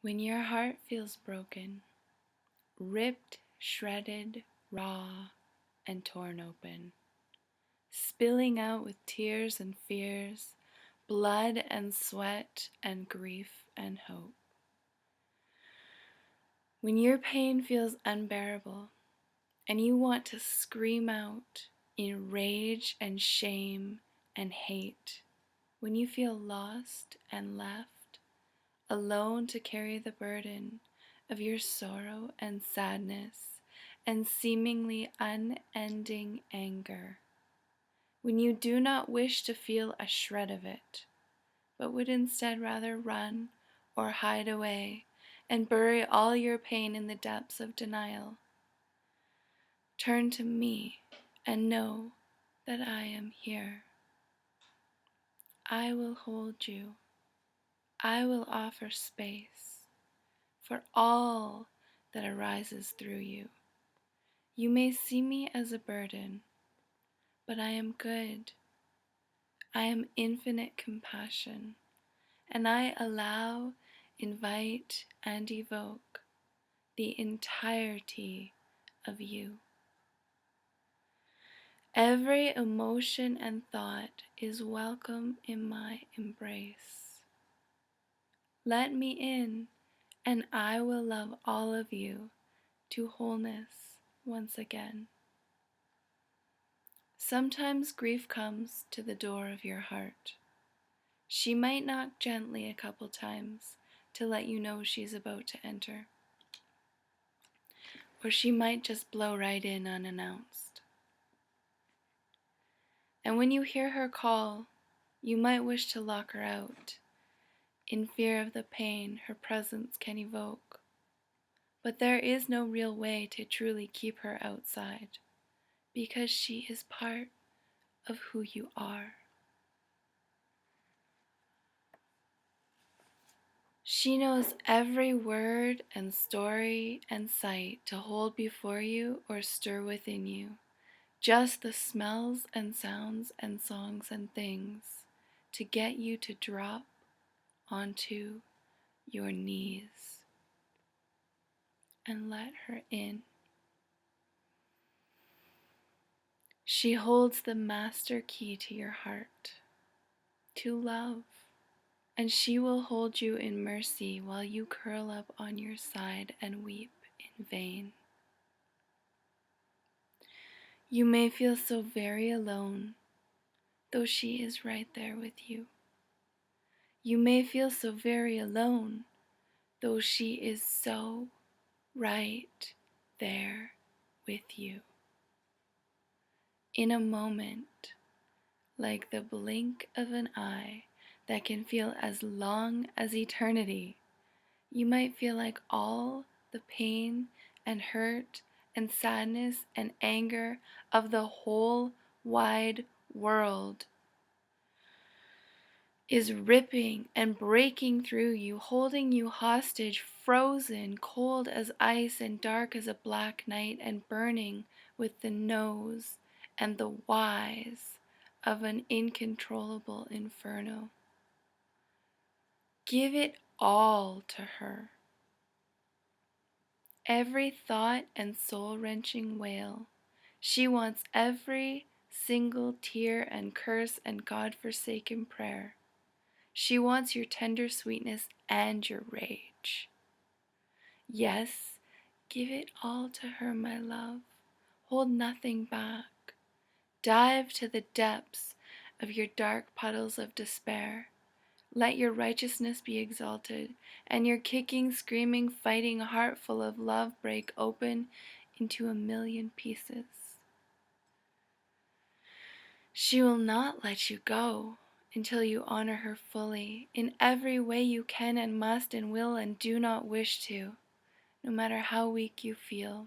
When your heart feels broken, ripped, shredded, raw, and torn open, spilling out with tears and fears, blood and sweat and grief and hope. When your pain feels unbearable and you want to scream out in rage and shame and hate, when you feel lost and left, alone to carry the burden of your sorrow and sadness and seemingly unending anger, when you do not wish to feel a shred of it, but would instead rather run or hide away and bury all your pain in the depths of denial, turn to me and know that I am here. I will hold you. I will offer space for all that arises through you. You may see me as a burden, but I am good. I am infinite compassion, and I allow, invite, and evoke the entirety of you. Every emotion and thought is welcome in my embrace. Let me in, and I will love all of you to wholeness once again. Sometimes grief comes to the door of your heart. She might knock gently a couple times to let you know she's about to enter. Or she might just blow right in unannounced. And when you hear her call, you might wish to lock her out, in fear of the pain her presence can evoke. But there is no real way to truly keep her outside, because she is part of who you are. She knows every word and story and sight to hold before you or stir within you, just the smells and sounds and songs and things to get you to drop onto your knees and let her in. She holds the master key to your heart, to love, and she will hold you in mercy while you curl up on your side and weep in vain. You may feel so very alone, though she is right there with you. You may feel so very alone, though she is so right there with you. In a moment, like the blink of an eye that can feel as long as eternity, you might feel like all the pain and hurt and sadness and anger of the whole wide world is ripping and breaking through you, holding you hostage, frozen, cold as ice and dark as a black night, and burning with the no's and the why's of an incontrollable inferno. Give it all to her. Every thought and soul-wrenching wail. She wants every single tear and curse and God-forsaken prayer. She wants your tender sweetness and your rage. Yes, give it all to her, my love. Hold nothing back. Dive to the depths of your dark puddles of despair. Let your righteousness be exalted, and your kicking, screaming, fighting heart full of love break open into a million pieces. She will not let you go until you honor her fully in every way you can and must and will and do not wish to, no matter how weak you feel,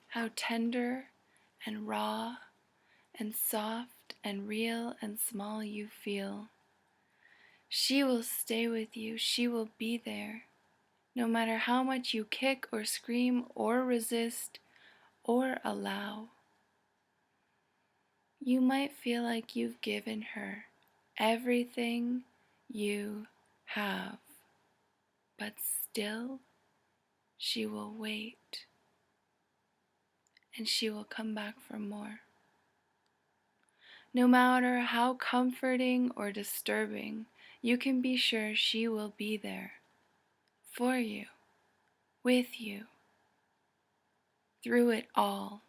how tender and raw and soft and real and small you feel. She will stay with you. She will be there, no matter how much you kick or scream or resist or allow. You might feel like you've given her everything you have, but still she will wait, and she will come back for more. No matter how comforting or disturbing, you can be sure she will be there for you, with you, through it all.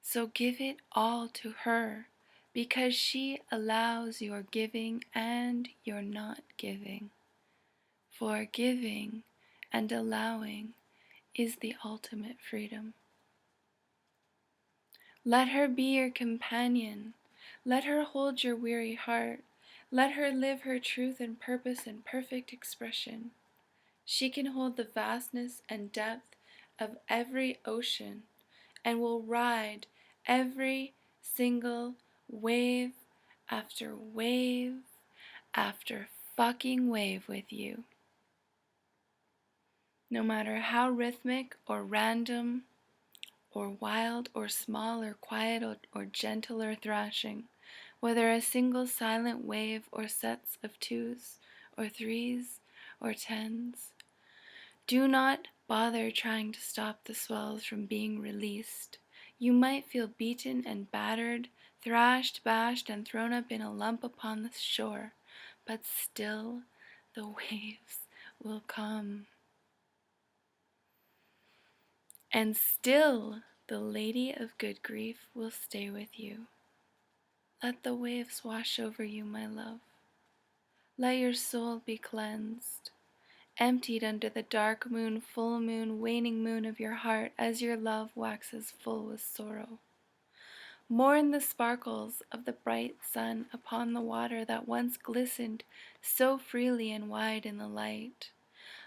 So give it all to her, because she allows your giving and your not giving. For giving and allowing is the ultimate freedom. Let her be your companion. Let her hold your weary heart. Let her live her truth and purpose in perfect expression. She can hold the vastness and depth of every ocean and will ride every single wave after wave after fucking wave with you. No matter how rhythmic or random or wild or small or quiet or gentle or thrashing, whether a single silent wave or sets of twos or threes or tens. Do not bother trying to stop the swells from being released. You might feel beaten and battered, thrashed, bashed, and thrown up in a lump upon the shore, but still the waves will come. And still the Lady of Good Grief will stay with you. Let the waves wash over you, my love. Let your soul be cleansed, emptied under the dark moon, full moon, waning moon of your heart as your love waxes full with sorrow. Mourn the sparkles of the bright sun upon the water that once glistened so freely and wide in the light.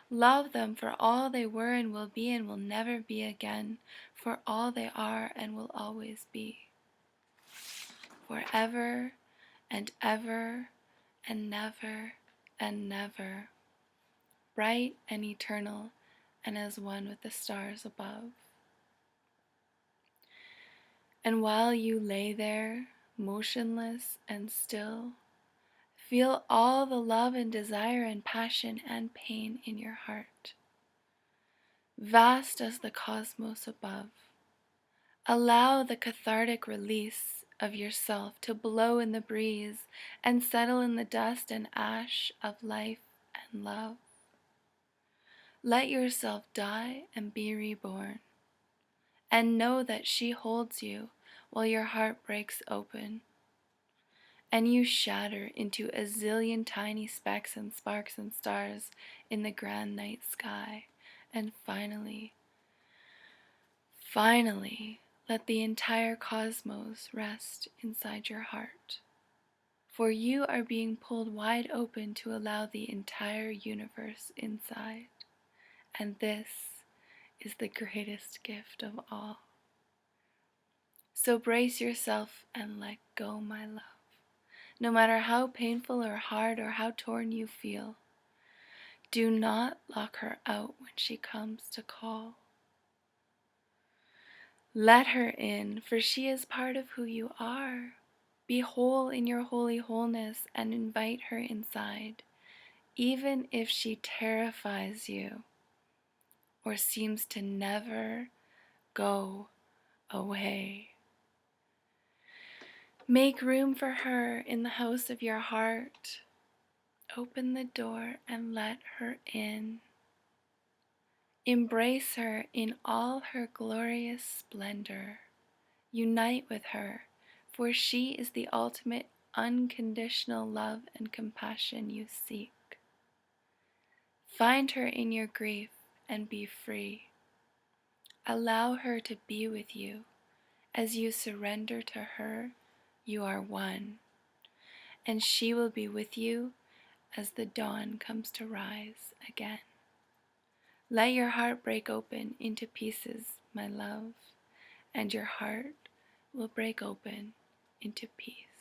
Love them for all they were and will never be again, for all they are and will always be. Forever and ever and never and never, bright and eternal and as one with the stars above. And while you lay there, motionless and still, feel all the love and desire and passion and pain in your heart. Vast as the cosmos above, allow the cathartic release of yourself to blow in the breeze and settle in the dust and ash of life and love. Let yourself die and be reborn, and know that she holds you while your heart breaks open, and you shatter into a zillion tiny specks and sparks and stars in the grand night sky, and finally, let the entire cosmos rest inside your heart. For you are being pulled wide open to allow the entire universe inside. And this is the greatest gift of all. So brace yourself and let go, my love. No matter how painful or hard or how torn you feel, do not lock her out when she comes to call. Let her in, for she is part of who you are. Be whole in your holy wholeness and invite her inside, even if she terrifies you or seems to never go away. Make room for her in the house of your heart. Open the door and let her in. Embrace her in all her glorious splendor. Unite with her, for she is the ultimate unconditional love and compassion you seek. Find her in your grief and be free. Allow her to be with you. As you surrender to her, you are one, and she will be with you as the dawn comes to rise again. Let your heart break open into pieces, my love, and your heart will break open into peace.